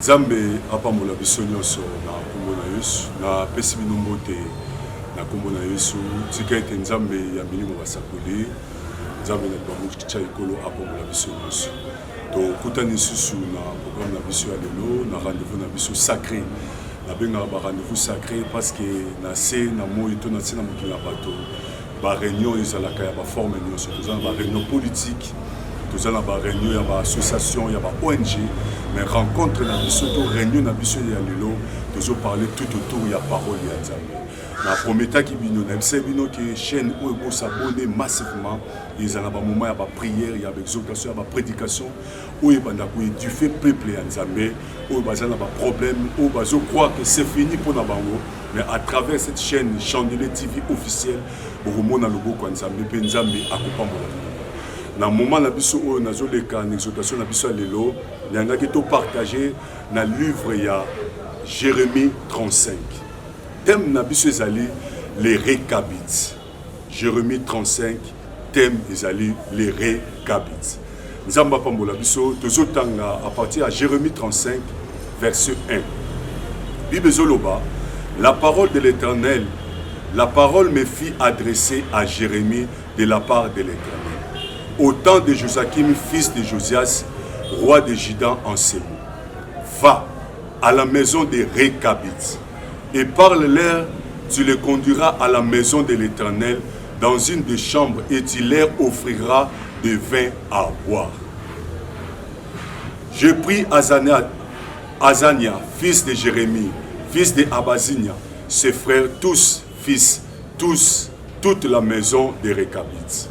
Nzambe apambola biso nyonso na kombo na Yesu na pesi bino mbote na kombo na Yesu tika ete Nzambe ya milimo basakoli Nzambe na bamucha ikolo apambola biso nyonso to kutani susu na programme na biso ya lelo na rendez-vous na biso sacré na benga ba rendez-vous sacré parce que na se na moi to na se na mokili na bato ba réunion ezalaka ya ba forme nyonso to za ba réunion politique tous allons avoir réunion, il y a une association, il y a une ONG, mais rencontre dans biso, réunion dans biso il y a lelo, tous parler tout autour il y a parole il y a Nzambe. Na premier temps qui bino na c'est bino qui chaîne où vous s'abonner massivement, ils en a un moment il y a pas prière, il y a exhortation, il y a prédication, où il banda ku du fait peuple ya Nzambe, où bazana ba problème, où bazo croire que c'est fini pour na bango, mais à travers cette chaîne Chandelier TV officielle, au moment na lobo kwa Nzambe, pe Nzambe akopambola. Dans le moment na biso oyo nazoleka na exhortation na biso lelo yangaki to partager na livre ya Jérémie 35. Thème na biso ezali les récabites. Jérémie 35 thème ezali les récabites. Nzamba pambola biso tozotanga à partir de Jérémie 35 verset 1. Bible zoloba la parole de l'Éternel, la parole me fit adresser à Jérémie de la part de l'Éternel. Au temps de Joachim, fils de Josias, roi de Juda en ces mots. Va à la maison des Récabites et parle-leur, tu les conduiras à la maison de l'Éternel dans une des chambres et tu leur offriras du vin à boire. Je pris Azania, fils de Jérémie, fils de Abazinia, ses frères, tous, fils, tous, toute la maison des Récabites.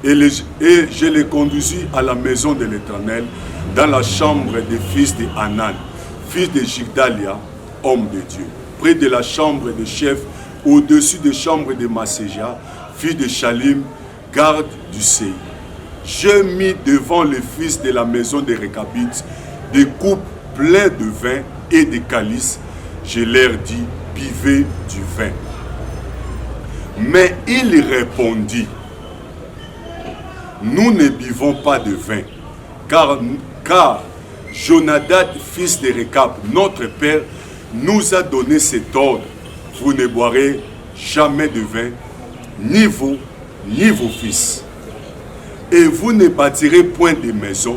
Et je les conduisis à la maison de l'Éternel, dans la chambre des fils de Hanan, fils de Jigdalia, homme de Dieu, près de la chambre des chefs, au-dessus des chambres de Masséja, fils de Shalim, garde du Séi. J'ai mis devant les fils de la maison des Récabites des coupes pleines de vin et des calices. Je leur dis, buvez du vin. Mais il répondit, nous ne buvons pas de vin, car Jonadab, fils de Récab, notre père, nous a donné cet ordre. Vous ne boirez jamais de vin, ni vous, ni vos fils. Et vous ne bâtirez point de maison,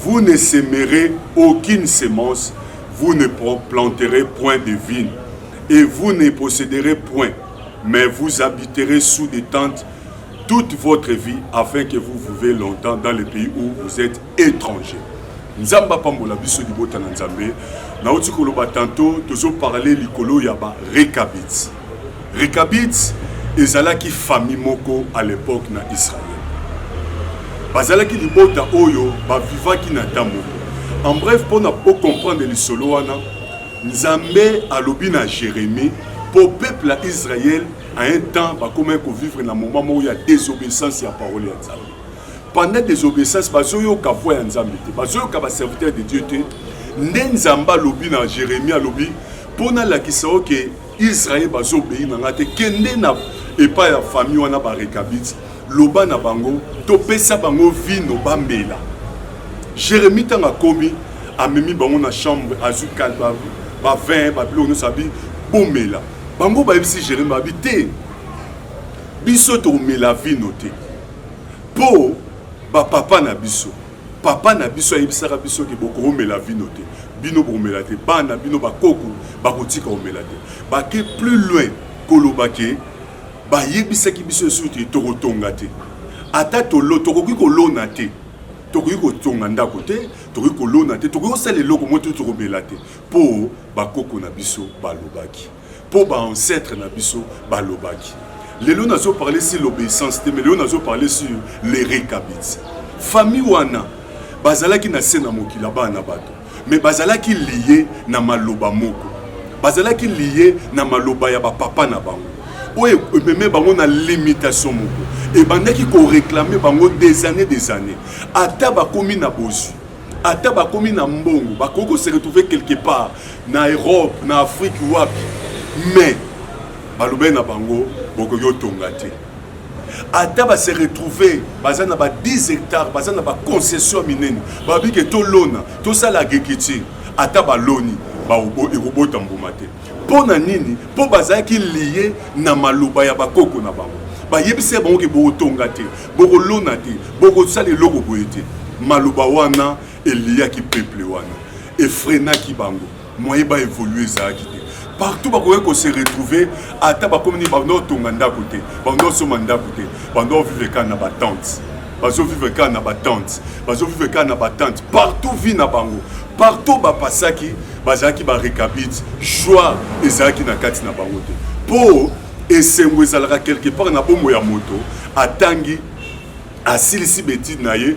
vous ne sèmerez aucune semence, vous ne planterez point de vignes, et vous ne posséderez point, mais vous habiterez sous des tentes toute votre vie, afin que vous vivez longtemps dans le pays où vous êtes étrangers. Nzamba pambola biso libota na Nzambe. Na uti koloba tantôt, tozo parler likolo yaba Récabites. Récabites, ezalaki famille moko à l'époque na Israël. Bazalaki libota oyo, ba vivaki na tamo. En bref, pour na po comprendre lisolo wana, Nzambe alobi na Jérémie, pour peuple Israël, à un temps, comment vivre dans un moment où il y a désobéissance à la parole de Nzambe. Pendant désobéissance, bazoyo ka voix ya Nzambe te, bazoyo ka ba serviteur de Dieu te. Nzamba lobi na Jérémie lobi pona la kisao que Israël bazobéi na ngate kende na epa ya famille wana ba Récabites, loba na bango to pesa bango vino bambela. Jérémie tanga komi amemi bango na chambre azukal ba vin ba bilo no sabi bomela. Bango ba bisi Jérémie habité. Biso to mela vino te. Po ba papa na biso. Papa na biso ayebisaka biso ke boko mela vino te. Bino bo mela te. Bana bino ba koko ba kotika o mela te. Ba ke plus loin kolobake ba yebisaki biso suti to kotonga te. Ata to lo to koki ko lona te. To koki ko tonga ndako te, to koki ko lona te, to koki ko sala eloko moto to mela te. Po ba koko na biso ba lobaki. Pour ba ancêtre na biso balobaki. Lelo nazo parler sur l'obéissance, mais lelo nazo parler sur les Récabites. Famille wana bazalaki na sena mokila bana bato, mais bazalaki lié na maloba moko. Bazalaki lié na maloba ya ba papa na bango. Oye meme bango na limitation moko. Et bandaki ko réclamer bango des années. Ata ba komi na bosu. Ata ba komi na mbongo, ba koko se retrouver quelque part na Europe, na Afrique wapi. Mais balobé na bango boko yo tongate. Ata ba se retrouver bazana ba 10 hectares, bazana ba concession minene. Babi ke to lona, to sala gekiti. ata baloni ekobota mbuma te. Mpo na nini? Mpo bazalaki lié na maloba ya bakoko na bango. Bayebisi bango ke bokotonga te, bokolona te, bokosala eloko boye te. Maloba wana eliaki peuple wana, efrenaki bango, moye ba évoluer ezalaki te. Partout bakoki se retrouver ata bakomini bando tonga ndako te, bando soma ndako te, bando vivre ka na batante, bazo vivre ka na batante, bazo vivre ka na batante. Partout vi na bango, partout bapasaki bazalaki barekabite, joie ezalaki na kati na bango te. Po esengo ezalaka quelque part na bombo ya moto atangi asilisi betide na ye,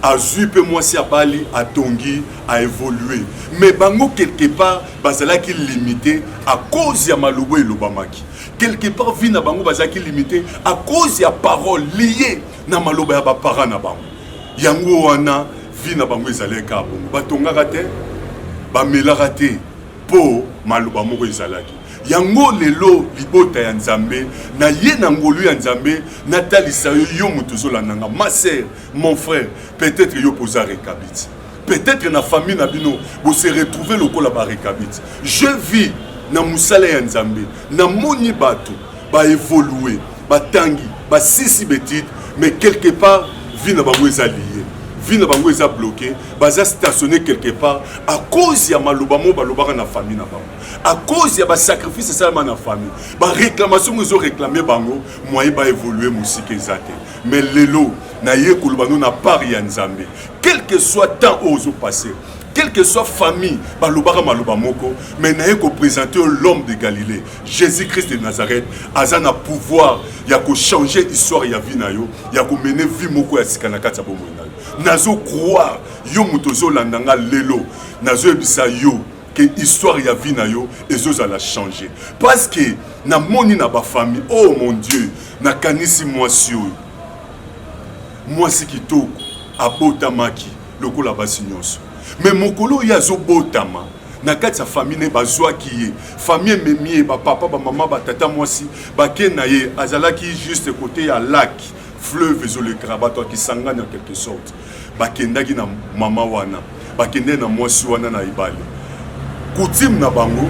azui pe mwasi abali atongi a évoluer, mais bango quelque part bazalaki limité à cause ya malobo elobamaki. Quelque part vi na bango bazalaki limité à cause ya parole liée na maloba ya bapara na bango. Yango wana vi na bango ezaleka bongo batongaka te, bamelaka te po maloba moko ezalaki. Yango lelo libota ya Nzambe na ye na ngolu ya Nzambe natalisa yo mutu zolandanga. Ma sœur, mon frère, peut-être yo posa rekabiti, peut-être na famille na bino vous se retrouver lokola ba rekabiti. Je vis na musala ya Nzambe na moni bato ba évoluer ba tangi ba sisi betite, mais quelque part vie na bango ezali vie na bango eza bloqué, baza stationné quelque part à cause ya maloba mo balobaka na famille na bango, à cause ya ba sacrifice salama na famille, ba réclamation ils ont réclamé bango, moyen ba évoluer musike ezate. Mais lelo na ye kolobano na part ya Nzambe, quel que soit temps ozo passé, quelle que soit famille, balobaka maloba moko, mais na ye ko présenter l'homme de Galilée, Jésus-Christ de Nazareth, azana pouvoir ya ko changer histoire ya vie na yo, ya ko mener vie moko ya sikana kati ya bomo na yo. Nazo croire yo mutozo landanga lelo, nazo ebisa yo que histoire ya vie na yo ezoza la changer. Parce que na moni na ba famille, oh mon Dieu, na kanisi mwasi oyo. Mwasi kitoko abotamaki lokola basi nyonso. Mais mokolo ya zo botama na kati ya famille ne bazwaki ye, famille memie ba papa ba maman ba tata mwasi ba kena ye azalaki juste côté ya lac fleuve ezole krabato ki sangana en quelque sorte. Ba kendaki na mama wana, ba kende na mwasi wana na ibale. Coutume na bango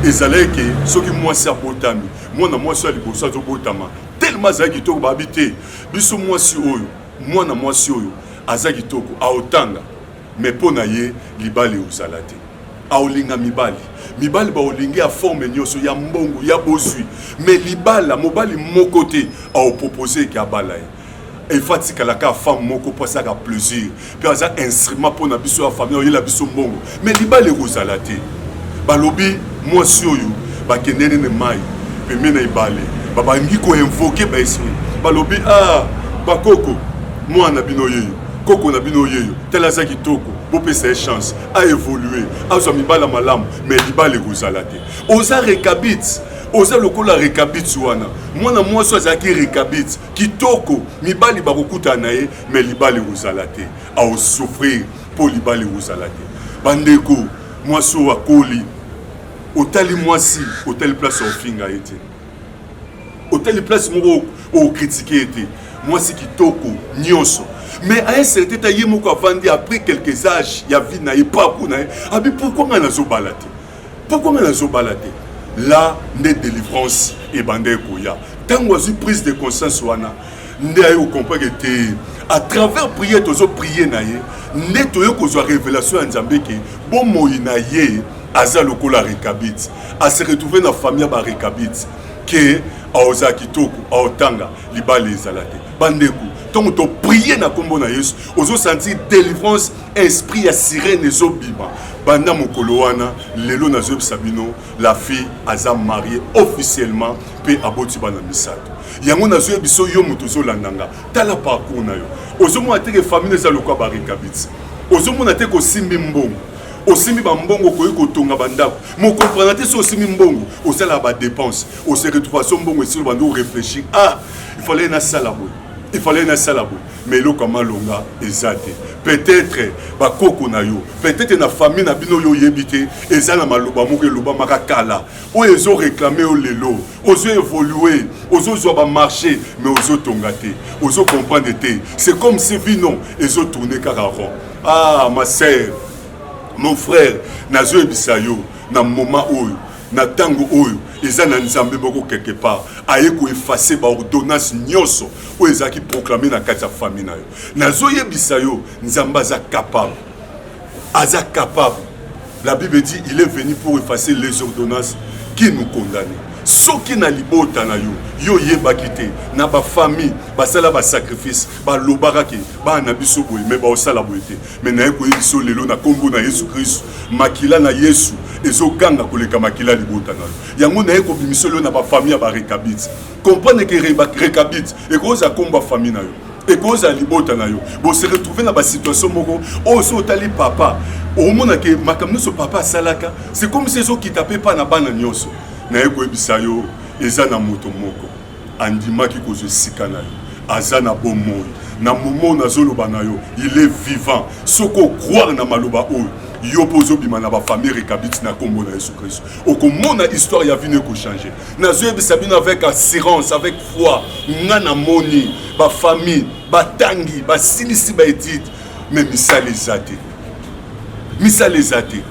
ezalaki soki mwasi abotami, mwana mwasi ali bosa zo botama tellement zaki to ba habiter biso mwasi oyo, mwana mwasi oyo azaki toko aotanga. Mais pour naye libali uzalate aolinga mibali ba olingi a forme nyoso ya mbongo ya bosui, mais libala mobali moko te a proposer ki abala e fatika la ka femme moko pour ça ka plaisir puis aza instrument pour na biso ya famille oyela biso mbongo, mais libali uzalate balobi mwasi oyo ba kendene ne mai pe mena ibale baba ngi ko invoquer ba esprit balobi ah bakoko mwana bino yeyo koko na bino yeyo telaza kitoko bopesa chance a évoluer azo mibala malamu, mais libala ekozala te oza rekabit oza lokola rekabit wana mwana mwasi azaki rekabit kitoko mibali bakokuta na ye, mais libala ekozala te a souffrir po libala ekozala te. Bandeko mwasi akoli otali mwasi otali place ofinga ete otali place moko o critiquer ete mwasi kitoko nyonso. Mais à un certain temps, il y a après quelques âges, il y a vie na pas pourquoi on a zo balate? Pourquoi on a zo balate? Là, n'est délivrance et bandé koya. Tant qu'on a prise de conscience wana, n'est au comprendre que à travers prière, tu as prié na ye, n'est tu as révélation en Zambé que bon moïna ye, aza lokola rekabit, à se retrouver dans la famille ba rekabit, que a ozaki toku, a otanga, libali ezalate. Bandeko. Donc, tu prier na kombo na Yesu, ozo sentir délivrance, esprit ya sirène ezo bima. Banda mokolo wana, lelo na zo sabino, la fille aza mariée officiellement pe aboti bana misato. Yango na zo biso yo muto zo landanga, tala parcours na yo. Ozo mo ateke famille za lokwa barikabiti. Ozo mo na te ko simbi mbongo. Osimi ba mbongo ko yiko tonga bandako. Mo comprendre te so osimi mbongo, osala ba dépense, o se retrouver so mbongo sur bando réfléchir. Ah, il fallait na salabo. Il fallait na salabo, mais lo kama longa ezate. Peut-être ba koko na yo, peut-être na famille na bino yo yebite, ezala maloba moko loba makakala. O ezo réclamer o lelo, ozo évoluer, ozo zo ba marcher, mais ozo tongate, ozo comprendre te. C'est comme si vi non, ezo tourner car rond. Ah ma sœur, Mon frère, nazo ebisayo na moment oyo, na tango oyo, eza na nzambe moko quelque part, aye ko effacer ba ordonnance nyonso o ezaki proclamer na kati ya famille na yo. Nazo ebisayo nzamba aza capable. Aza capable. La Bible dit il est venu pour effacer les ordonnances qui nous condamnent. Soki na libota na yo, yo yebaki te, na ba famille, ba sala ba sacrifice, ba lobaraki, ba na biso boye, mais ba osala boye te. Mais na yeko yebiso lelo na kombo na Yesu Christ, makila na Yesu, ezo kanga koleka makila libota na yo. Yango na yeko bimiso lelo na ba famille ba rekabit. Comprendre que rekabit, et cause a komba famille na yo. Et cause à libota na yo. Bon se retrouver dans ba situation moko, oh so tali papa, au mona ke makamno so papa salaka, c'est comme si zo ki tapé pas na bana nyonso. Na yeko ebisayo eza na moto moko andimaki kozo sika na yo aza na bomoyi na momo na zoloba na yo il est vivant soko croire na maloba oyo yo pozo bima na ba famille rekabiti na kombo na Yesu Christ okomona histoire ya vie ko changer na zo ebisa bino avec assurance avec foi ngana moni ba famille ba tangi ba silisi ba étude mais misalizate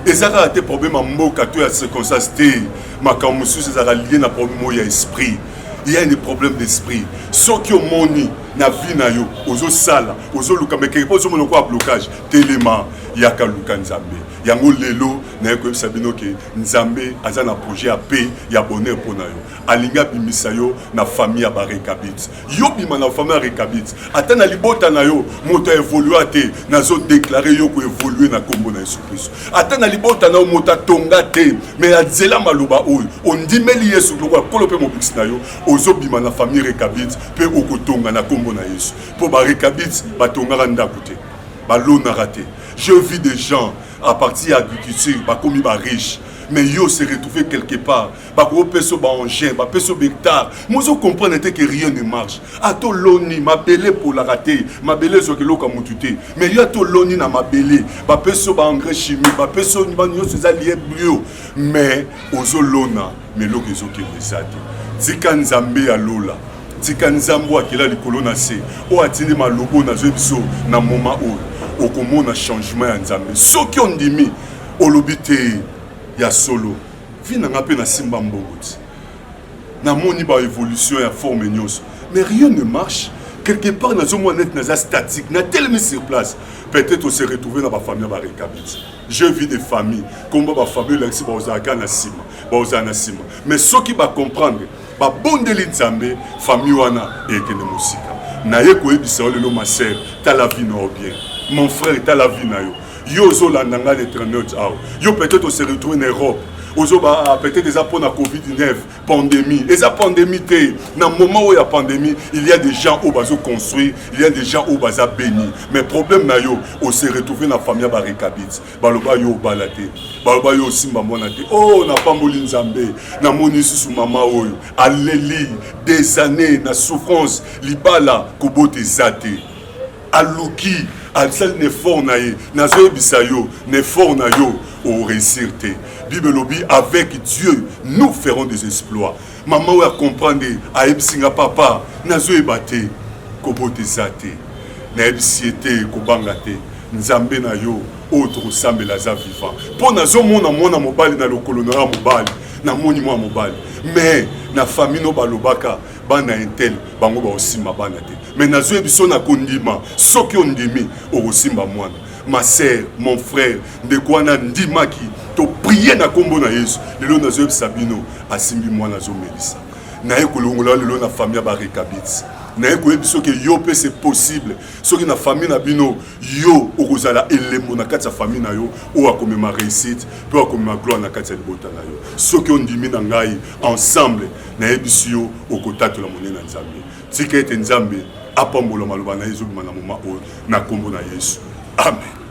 ezaka ate problème mboka to ya circonstance te makamusu ezaka lié na problème ya esprit. Il y a un problème d'esprit. Ceux qui ont moni na vie na yo ozo sala ozo luka mais quelque chose monoko a blocage téléma yaka luka nzambe yango lelo na ko sabino ke nzambe aza na projet a paix ya bonheur pona yo alinga bimisa yo na famille ba rekabit yo bima na famille rekabit ata na libota na yo moto évoluer te nazo déclarer yo ko évoluer na kombo na Yesu Christ ata na libota na moto tonga te mais azela maloba oyo ondimeli Yesu lokwa kolope mo bix na yo ozo bima na famille rekabit pe okotonga na kombo na Yesu pour ba rekabit batonga ndako te balona raté. Je vis des gens à partir de l'agriculture, comme ils sont riches, mais ils se retrouvent quelque part. Ils peso ba engin, ba peso hectare. Moi je comprends que rien ne marche. Ato loni ma belé pour la rater, ma belé sur que l'oka mutute. Mais il y a to loni na ma belé, ba peso ba engrais chimique, ba peso ni ba nyo se alliés bio. Mais ozo lona, mais l'oka ezo ke besate. Tika nzambe ya lola. Tika nzambo akela likolo na se. O atindi malobo na zebiso na moma oyo. Okomona changement ya nzambe soki ondimi olobite ya solo vina ngape na simba mbongo na moni ba évolution ya forme nyonso mais rien ne marche quelque part na zomo net na statique na tellement sur place peut-être on se retrouver dans ba famille ba rekabit je vis des familles comme ba famille là si ba ozaka na sima ba ozana sima mais soki ba comprendre ba bondeli nzambe famille wana ekende musika na ye ko ebisa lelo ma sœur ta la vie no bien. Mon frère est à la vie na yo. Yo zo la nanga de traîneuse ah. Yo peut-être on se retrouve en Europe. Ozo ba peut-être déjà pour la Covid-19 pandémie. Et ça pandémie té na moment où il y a pandémie, il y a des gens au bazo construit, il y a des gens au baza béni. Mais problème na yo, on se retrouve na famille ba rekabit. Baloba yo balate. Baloba yo simba mona té. Oh na pamboli nzambe, na moni sous mama oyo. Aleli des années na souffrance libala kobote zate. Aluki Alsel ne fort na ye, nazo bisayo, ne fort na yo, au réussir te. Bible lobi, avec Dieu, nous ferons des exploits. Maman ou a comprendre, a ebsinga papa, nazo ebate, kobote zate, na ebsiete, kobangate, nzambe na yo, autre sambe la za vivant. Pour nazo mona mobali na lokolo na mobali, na moni mo mobali. Mais na famille no balobaka, bana intel, bango ba osima bana te. Mais nazo ebiso na kondima, soki ondimi okosimba mwana. Ma sœur, mon frère, de quoi na ndimaki, to prier na kombo na Yesu. Lelo nazo ebisabino asimbi mwana zo melisa. Na ekolongola lelo na famille ba rekabit. Na ekoyebiso ke yo pe c'est possible. Soki na famille na bino yo okozala elembo na kati ya famille na yo o akomema réussite, pe akomema gloire na kati ya libota na yo. Soki ondimi na ngai ensemble na ebisio okotatola monene na Nzambe. Tika ete Nzambe apambola maloba na Yesu na moma o na kombo na Yesu. Amen.